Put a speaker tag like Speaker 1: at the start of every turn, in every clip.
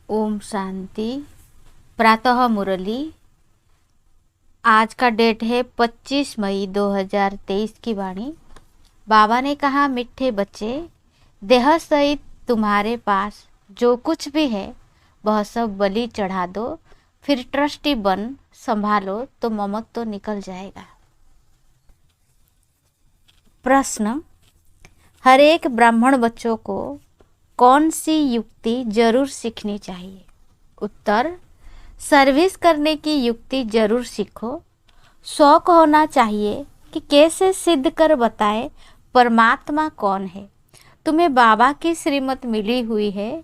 Speaker 1: ओम शांति। प्रातः मुरली। आज का डेट है 25 मई 2023 की वाणी। बाबा ने कहा, मिठे बच्चे, देह सहित तुम्हारे पास जो कुछ भी है वह सब बलि चढ़ा दो, फिर ट्रस्टी बन संभालो तो ममत तो निकल जाएगा। प्रश्न, हर एक ब्राह्मण बच्चों को कौन सी युक्ति जरूर सीखनी चाहिए? उत्तर, सर्विस करने की युक्ति जरूर सीखो। शौक होना चाहिए कि कैसे सिद्ध कर बताए परमात्मा कौन है। तुम्हें बाबा की श्रीमत मिली हुई है,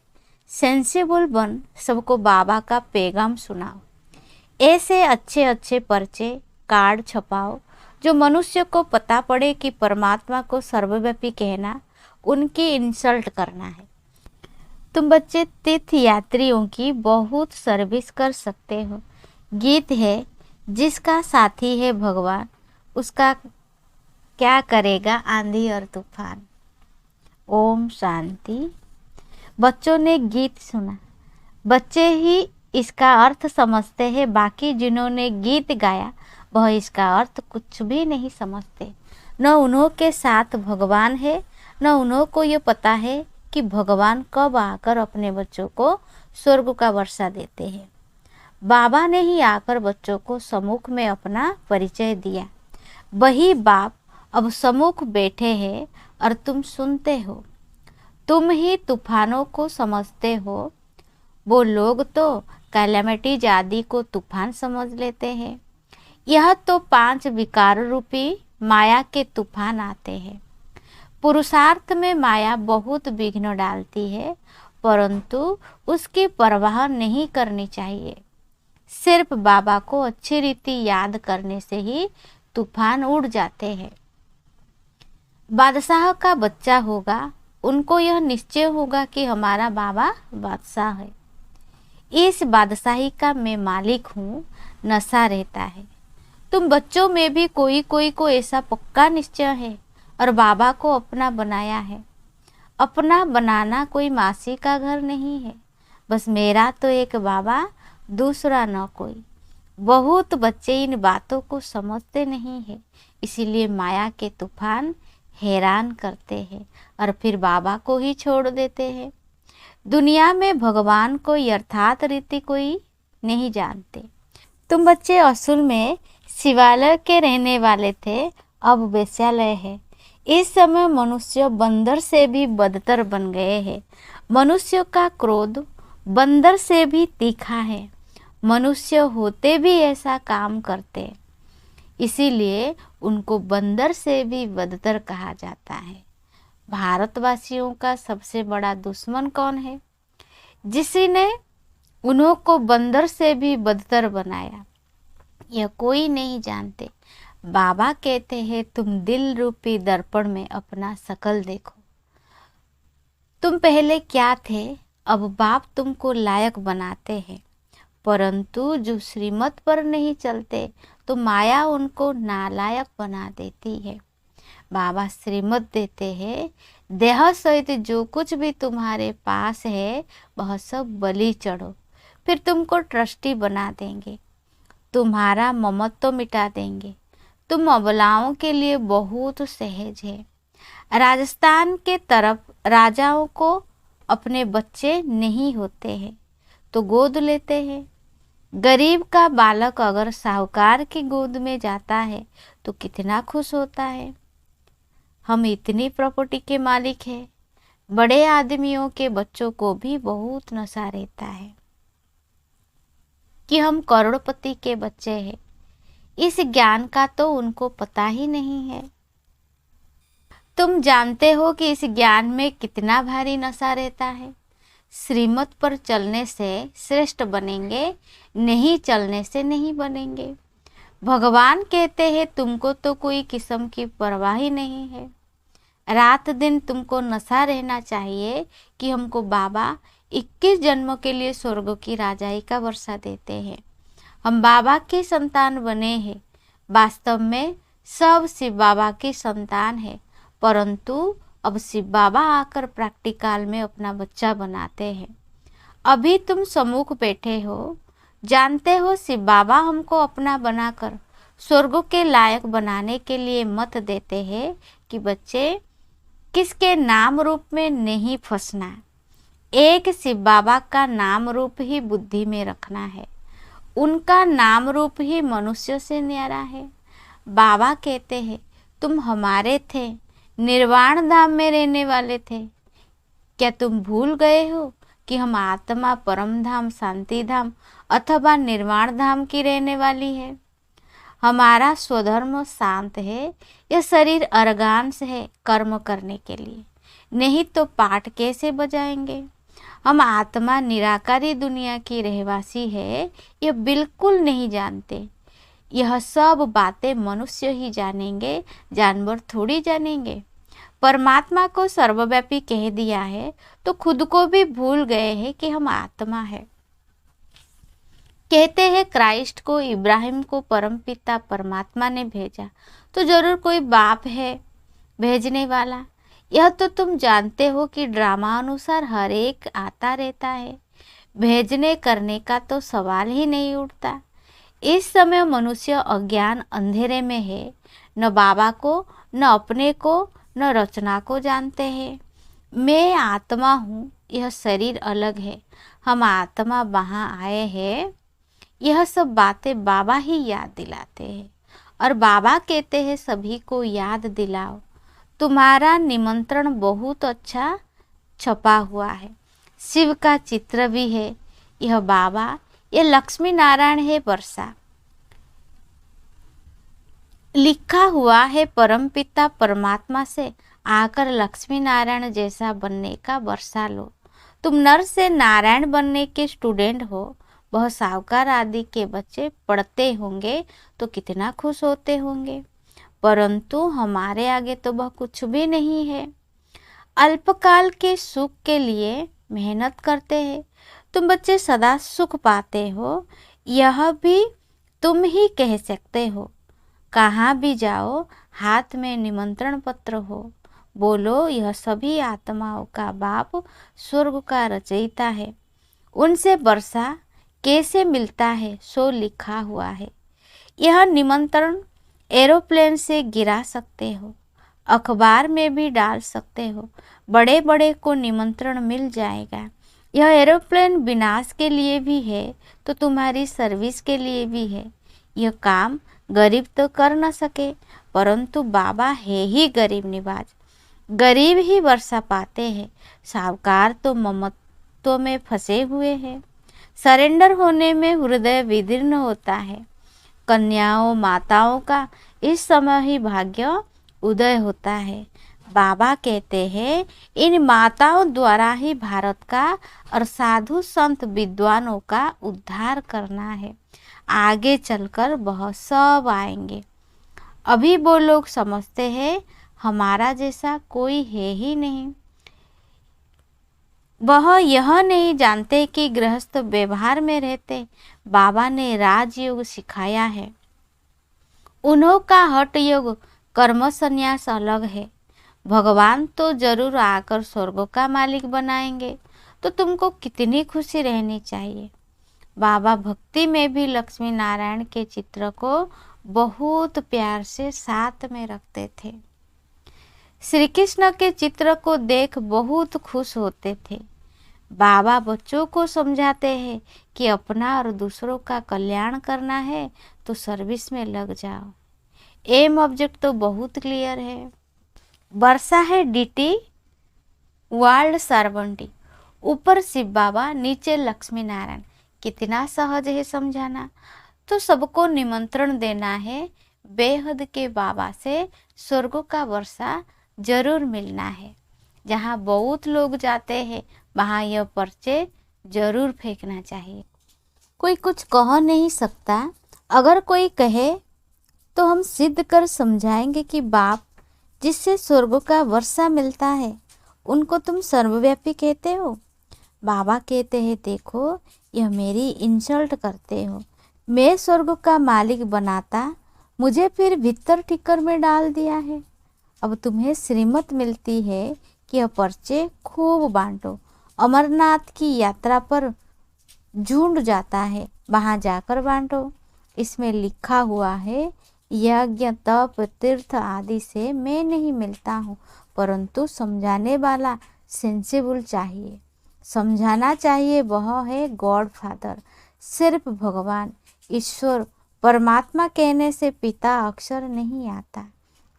Speaker 1: सेंसिबल बन सबको बाबा का पैगाम सुनाओ। ऐसे अच्छे अच्छे पर्चे कार्ड छपाओ जो मनुष्य को पता पड़े कि परमात्मा को सर्वव्यापी कहना उनकी इंसल्ट करना है। तुम बच्चे तीर्थ यात्रियों की बहुत सर्विस कर सकते हो। गीत है, जिसका साथी है भगवान उसका क्या करेगा आंधी और तूफान। ओम शांति। बच्चों ने गीत सुना, बच्चे ही इसका अर्थ समझते हैं। बाकी जिन्होंने गीत गाया वह इसका अर्थ कुछ भी नहीं समझते। न उन्हों के साथ भगवान है, न उन्हों को ये पता है कि भगवान कब आकर अपने बच्चों को स्वर्ग का वर्षा देते हैं। बाबा ने ही आकर बच्चों को सम्मुख में अपना परिचय दिया। वही बाप अब सम्मुख बैठे हैं और तुम सुनते हो। तुम ही तूफानों को समझते हो। वो लोग तो कैलामिटीज आदि को तूफान समझ लेते हैं। यह तो 5 विकार रूपी माया के तूफान आते हैं। पुरुषार्थ में माया बहुत विघ्न डालती है, परंतु उसकी परवाह नहीं करनी चाहिए। सिर्फ बाबा को अच्छी रीति याद करने से ही तूफान उड़ जाते हैं। बादशाह का बच्चा होगा, उनको यह निश्चय होगा कि हमारा बाबा बादशाह है। इस बादशाही का मैं मालिक हूँ, नशा रहता है। तुम बच्चों में भी कोई कोई को ऐसा पक्का निश्चय है और बाबा को अपना बनाया है। अपना बनाना कोई मासी का घर नहीं है। बस मेरा तो एक बाबा, दूसरा न कोई। बहुत बच्चे इन बातों को समझते नहीं है, इसीलिए माया के तूफान हैरान करते हैं और फिर बाबा को ही छोड़ देते हैं। दुनिया में भगवान को यथार्थ रीति कोई नहीं जानते। तुम बच्चे असल में शिवालय के रहने वाले थे, अब वेश्यालय है। इस समय मनुष्य बंदर से भी बदतर बन गए हैं। मनुष्य का क्रोध बंदर से भी तीखा है। मनुष्य होते भी ऐसा काम करते, इसीलिए उनको बंदर से भी बदतर कहा जाता है। भारतवासियों का सबसे बड़ा दुश्मन कौन है? जिसने उन्हों को बंदर से भी बदतर बनाया, यह कोई नहीं जानते। बाबा कहते हैं, तुम दिल रूपी दर्पण में अपना शकल देखो। तुम पहले क्या थे, अब बाप तुमको लायक बनाते हैं। परंतु जो श्रीमत पर नहीं चलते तो माया उनको नालायक बना देती है। बाबा श्रीमत देते हैं, देह सहित जो कुछ भी तुम्हारे पास है वह सब बलि चढ़ो, फिर तुमको ट्रस्टी बना देंगे। तुम्हारा ममत्व मिटा देंगे। तुम अबलाओं के लिए बहुत सहज है। राजस्थान के तरफ राजाओं को अपने बच्चे नहीं होते हैं तो गोद लेते हैं। गरीब का बालक अगर साहूकार की गोद में जाता है तो कितना खुश होता है। हम इतनी प्रॉपर्टी के मालिक हैं। बड़े आदमियों के बच्चों को भी बहुत नशा रहता है कि हम करोड़पति के बच्चे हैं। इस ज्ञान का तो उनको पता ही नहीं है। तुम जानते हो कि इस ज्ञान में कितना भारी नशा रहता है। श्रीमत पर चलने से श्रेष्ठ बनेंगे, नहीं चलने से नहीं बनेंगे। भगवान कहते हैं, तुमको तो कोई किस्म की परवाह ही नहीं है। रात दिन तुमको नशा रहना चाहिए कि हमको बाबा 21 जन्मों के लिए स्वर्ग की राजाई का वर्षा देते हैं। हम बाबा की संतान बने हैं। वास्तव में सब शिव बाबा की संतान है, परंतु अब शिव बाबा आकर प्रैक्टिकल में अपना बच्चा बनाते हैं। अभी तुम सम्मुख बैठे हो, जानते हो शिव बाबा हमको अपना बनाकर स्वर्ग के लायक बनाने के लिए मत देते हैं कि बच्चे किसके नाम रूप में नहीं फंसना। एक शिव बाबा का नाम रूप ही बुद्धि में रखना है। उनका नाम रूप ही मनुष्य से न्यारा है। बाबा कहते हैं तुम हमारे थे, निर्वाण धाम में रहने वाले थे। क्या तुम भूल गए हो कि हम आत्मा परम धाम, शांति धाम अथवा निर्वाण धाम की रहने वाली है। हमारा स्वधर्म शांत है, यह शरीर अर्गांश है कर्म करने के लिए, नहीं तो पाठ कैसे बजाएंगे। हम आत्मा निराकारी दुनिया की रहवासी है, यह बिल्कुल नहीं जानते। यह सब बातें मनुष्य ही जानेंगे, जानवर थोड़ी जानेंगे। परमात्मा को सर्वव्यापी कह दिया है तो खुद को भी भूल गए हैं कि हम आत्मा है। कहते हैं क्राइस्ट को, इब्राहिम को परमपिता परमात्मा ने भेजा, तो जरूर कोई बाप है भेजने वाला। यह तो तुम जानते हो कि ड्रामा अनुसार हर एक आता रहता है, भेजने करने का तो सवाल ही नहीं उठता। इस समय मनुष्य अज्ञान अंधेरे में है, न बाबा को, न अपने को, न रचना को जानते हैं। मैं आत्मा हूँ, यह शरीर अलग है, हम आत्मा वहाँ आए हैं। यह सब बातें बाबा ही याद दिलाते हैं और बाबा कहते हैं सभी को याद दिलाओ। तुम्हारा निमंत्रण बहुत अच्छा छपा हुआ है, शिव का चित्र भी है। यह बाबा, यह लक्ष्मी नारायण है वर्षा, लिखा हुआ है परमपिता परमात्मा से आकर लक्ष्मी नारायण जैसा बनने का वर्षा लो। तुम नर से नारायण बनने के स्टूडेंट हो। वह साहूकार आदि के बच्चे पढ़ते होंगे तो कितना खुश होते होंगे, परंतु हमारे आगे तो वह कुछ भी नहीं है। अल्पकाल के सुख के लिए मेहनत करते हैं। तुम बच्चे सदा सुख पाते हो, यह भी तुम ही कह सकते हो। कहाँ भी जाओ हाथ में निमंत्रण पत्र हो, बोलो यह सभी आत्माओं का बाप स्वर्ग का रचयिता है। उनसे वर्षा कैसे मिलता है सो लिखा हुआ है। यह निमंत्रण एरोप्लेन से गिरा सकते हो, अखबार में भी डाल सकते हो, बड़े बड़े को निमंत्रण मिल जाएगा। यह एरोप्लेन विनाश के लिए भी है तो तुम्हारी सर्विस के लिए भी है। यह काम गरीब तो कर न सके, परंतु बाबा है ही गरीब निवाज। गरीब ही वर्षा पाते हैं, साहूकार तो ममत्व में फंसे हुए हैं। सरेंडर होने में हृदय विदीर्ण होता है। कन्याओं माताओं का इस समय ही भाग्य उदय होता है। बाबा कहते हैं इन माताओं द्वारा ही भारत का और साधु संत विद्वानों का उद्धार करना है। आगे चलकर बहुत सब आएंगे। अभी वो लोग समझते हैं हमारा जैसा कोई है ही नहीं। वह यह नहीं जानते कि गृहस्थ व्यवहार में रहते बाबा ने राजयोग सिखाया है। उन्हों का हठ योग कर्म संन्यास अलग है। भगवान तो जरूर आकर स्वर्ग का मालिक बनाएंगे, तो तुमको कितनी खुशी रहनी चाहिए। बाबा भक्ति में भी लक्ष्मी नारायण के चित्र को बहुत प्यार से साथ में रखते थे। श्री कृष्ण के चित्र को देख बहुत खुश होते थे। बाबा बच्चों को समझाते हैं कि अपना और दूसरों का कल्याण करना है तो सर्विस में लग जाओ। एम ऑब्जेक्ट तो बहुत क्लियर है। वर्षा है डीटी, वर्ल्ड सर्वेंटी, ऊपर शिव बाबा नीचे लक्ष्मी नारायण। कितना सहज है समझाना। तो सबको निमंत्रण देना है बेहद के बाबा से स्वर्ग का वर्षा जरूर मिलना है। जहाँ बहुत लोग जाते हैं वहाँ यह पर्चे जरूर फेंकना चाहिए। कोई कुछ कह नहीं सकता, अगर कोई कहे तो हम सिद्ध कर समझाएंगे कि बाप जिससे स्वर्ग का वर्षा मिलता है उनको तुम सर्वव्यापी कहते हो। बाबा कहते हैं देखो यह मेरी इंसल्ट करते हो। मैं स्वर्ग का मालिक बनाता, मुझे फिर भीतर ठिकर में डाल दिया है। अब तुम्हें श्रीमत मिलती है कि यह पर्चे खूब बांटो। अमरनाथ की यात्रा पर झुंड जाता है, वहाँ जाकर बांटो। इसमें लिखा हुआ है, यज्ञ तप तीर्थ आदि से मैं नहीं मिलता हूँ, परंतु समझाने वाला सेंसिबल चाहिए, समझाना चाहिए, वह है गॉड फादर। सिर्फ भगवान ईश्वर परमात्मा कहने से पिता अक्षर नहीं आता,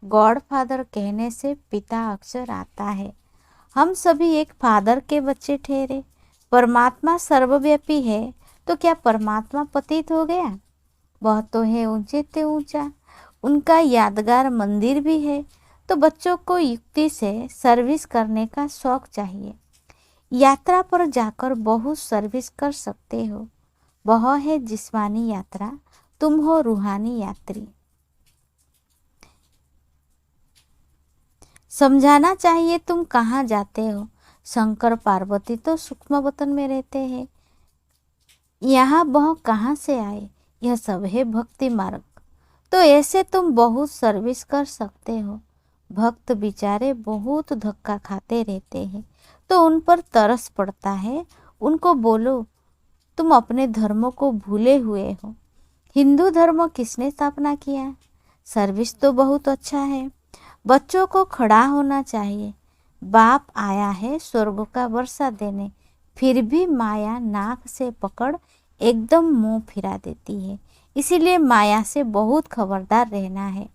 Speaker 1: गॉड फादर कहने से पिता अक्षर आता है। हम सभी एक फादर के बच्चे ठहरे। परमात्मा सर्वव्यापी है, तो क्या परमात्मा पतित हो गया? वह तो है ऊंचे ते ऊंचा। उनका यादगार मंदिर भी है। तो बच्चों को युक्ति से सर्विस करने का शौक चाहिए। यात्रा पर जाकर बहुत सर्विस कर सकते हो। वह है जिस्मानी यात्रा, तुम हो रूहानी यात्री। समझाना चाहिए तुम कहाँ जाते हो। शंकर पार्वती तो सूक्ष्म वतन में रहते हैं, यहाँ वह कहाँ से आए? यह सब है भक्ति मार्ग। तो ऐसे तुम बहुत सर्विस कर सकते हो। भक्त बेचारे बहुत धक्का खाते रहते हैं, तो उन पर तरस पड़ता है। उनको बोलो तुम अपने धर्मों को भूले हुए हो। हिंदू धर्म किसने स्थापना किया? सर्विस तो बहुत अच्छा है। बच्चों को खड़ा होना चाहिए। बाप आया है स्वर्ग का वर्षा देने, फिर भी माया नाक से पकड़ एकदम मुंह फिरा देती है। इसीलिए माया से बहुत खबरदार रहना है।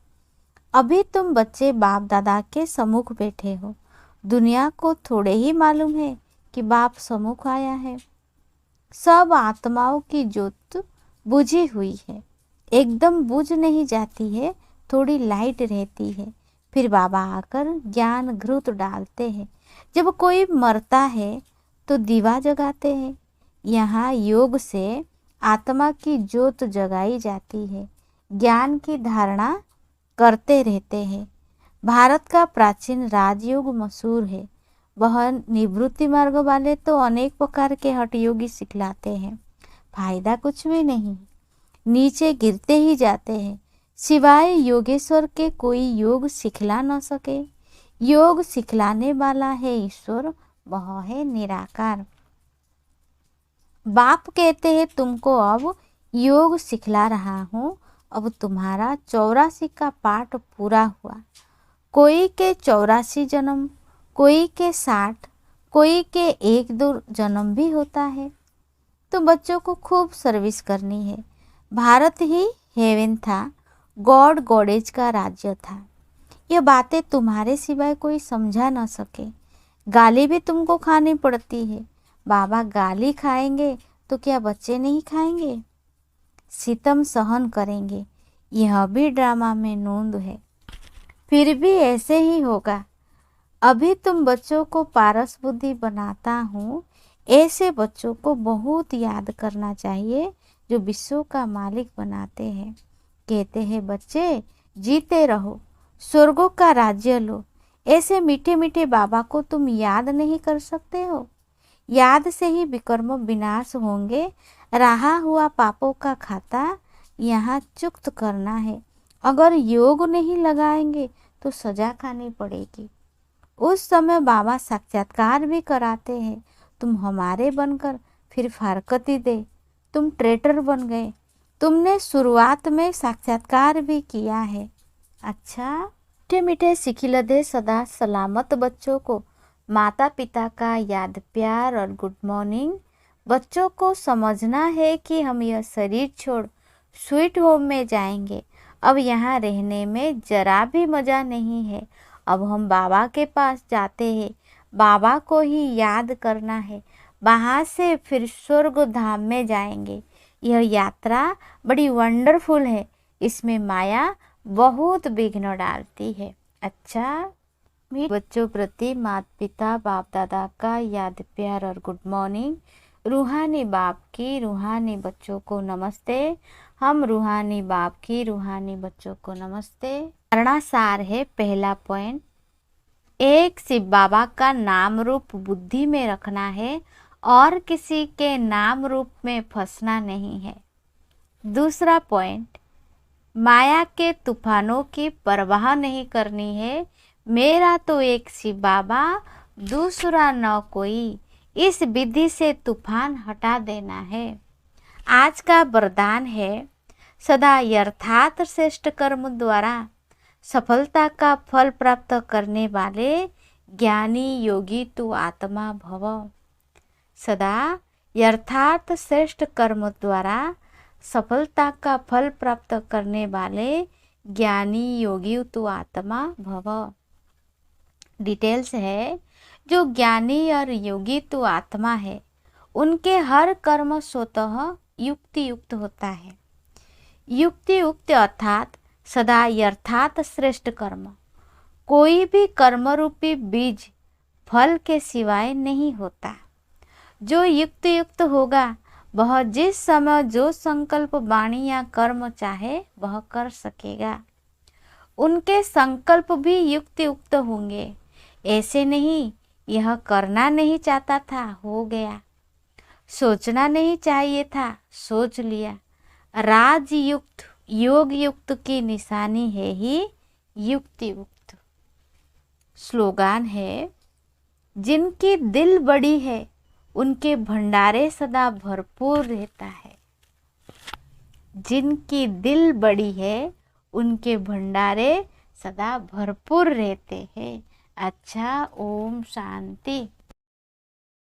Speaker 1: अभी तुम बच्चे बाप दादा के सम्मुख बैठे हो। दुनिया को थोड़े ही मालूम है कि बाप सम्मुख आया है। सब आत्माओं की ज्योत बुझी हुई है, एकदम बुझ नहीं जाती है, थोड़ी लाइट रहती है। फिर बाबा आकर ज्ञान घृत डालते हैं। जब कोई मरता है तो दीवा जगाते हैं। यहाँ योग से आत्मा की ज्योत जगाई जाती है, ज्ञान की धारणा करते रहते हैं। भारत का प्राचीन राजयोग मशहूर है। वह निवृत्ति मार्ग वाले तो अनेक प्रकार के हठ योगी सिखलाते हैं, फायदा कुछ भी नहीं, नीचे गिरते ही जाते हैं। सिवाय योगेश्वर के कोई योग सिखला न सके। योग सिखलाने वाला है ईश्वर, वह है निराकार। बाप कहते हैं तुमको अब योग सिखला रहा हूँ। अब तुम्हारा 84 का पाठ पूरा हुआ। कोई के 84 जन्म, कोई के 60, कोई के 1-2 जन्म भी होता है। तो बच्चों को खूब सर्विस करनी है। भारत ही हेवन था, गॉड गॉडेज का राज्य था। यह बातें तुम्हारे सिवाय कोई समझा न सके। गाली भी तुमको खानी पड़ती है। बाबा गाली खाएंगे तो क्या बच्चे नहीं खाएंगे? सितम सहन करेंगे, यह भी ड्रामा में नोंद है। फिर भी ऐसे ही होगा। अभी तुम बच्चों को पारस बुद्धि बनाता हूँ। ऐसे बच्चों को बहुत याद करना चाहिए जो विश्व का मालिक बनाते हैं। कहते हैं बच्चे जीते रहो, स्वर्गों का राज्य लो। ऐसे मीठे मीठे बाबा को तुम याद नहीं कर सकते हो? याद से ही विकर्म विनाश होंगे। रहा हुआ पापों का खाता यहाँ चुक्त करना है। अगर योग नहीं लगाएंगे तो सजा खानी पड़ेगी। उस समय बाबा साक्षात्कार भी कराते हैं। तुम हमारे बनकर फिर फारकती दे, तुम ट्रेटर बन गए। तुमने शुरुआत में साक्षात्कार भी किया है। अच्छा, मीठे मीठे सिखिल दे सदा सलामत बच्चों को माता पिता का याद प्यार और गुड मॉर्निंग। बच्चों को समझना है कि हम यह शरीर छोड़ स्वीट होम में जाएंगे। अब यहाँ रहने में जरा भी मज़ा नहीं है। अब हम बाबा के पास जाते हैं, बाबा को ही याद करना है। वहाँ से फिर स्वर्ग धाम में जाएंगे। यह यात्रा बड़ी वंडरफुल है। इसमें माया बहुत विघ्न डालती है। अच्छा, बच्चों प्रति माता पिता बाप दादा का याद प्यार और गुड मॉर्निंग। रूहानी बाप की रूहानी बच्चों को नमस्ते। हम रूहानी बाप की रूहानी बच्चों को नमस्ते। धारणा सार है। पहला पॉइंट, एक शिव बाबा का नाम रूप बुद्धि में रखना है और किसी के नाम रूप में फंसना नहीं है। दूसरा पॉइंट, माया के तूफानों की परवाह नहीं करनी है। मेरा तो एक शिव बाबा, दूसरा न कोई। इस विधि से तूफान हटा देना है। आज का वरदान है, सदा यथार्थ श्रेष्ठ कर्म द्वारा सफलता का फल प्राप्त करने वाले ज्ञानी योगी तू आत्मा भव। सदा यथार्थ श्रेष्ठ कर्म द्वारा सफलता का फल प्राप्त करने वाले ज्ञानी योगी तू आत्मा भव। डिटेल्स है, जो ज्ञानी और योगी तू आत्मा है, उनके हर कर्म स्वतः युक्ति युक्त होता है। युक्ति युक्त अर्थात सदा यथार्थ श्रेष्ठ कर्म। कोई भी कर्म रूपी बीज फल के सिवाय नहीं होता। जो युक्त युक्त होगा वह जिस समय जो संकल्प वाणी या कर्म चाहे वह कर सकेगा। उनके संकल्प भी युक्त युक्त होंगे। ऐसे नहीं, यह करना नहीं चाहता था, हो गया। सोचना नहीं चाहिए था, सोच लिया। राजयुक्त योग युक्त की निशानी है ही युक्ति युक्त। स्लोगान है, जिनकी दिल बड़ी है उनके भंडारे सदा भरपूर रहता है। जिनकी दिल बड़ी है उनके भंडारे सदा भरपूर रहते हैं। अच्छा, ओम शांति।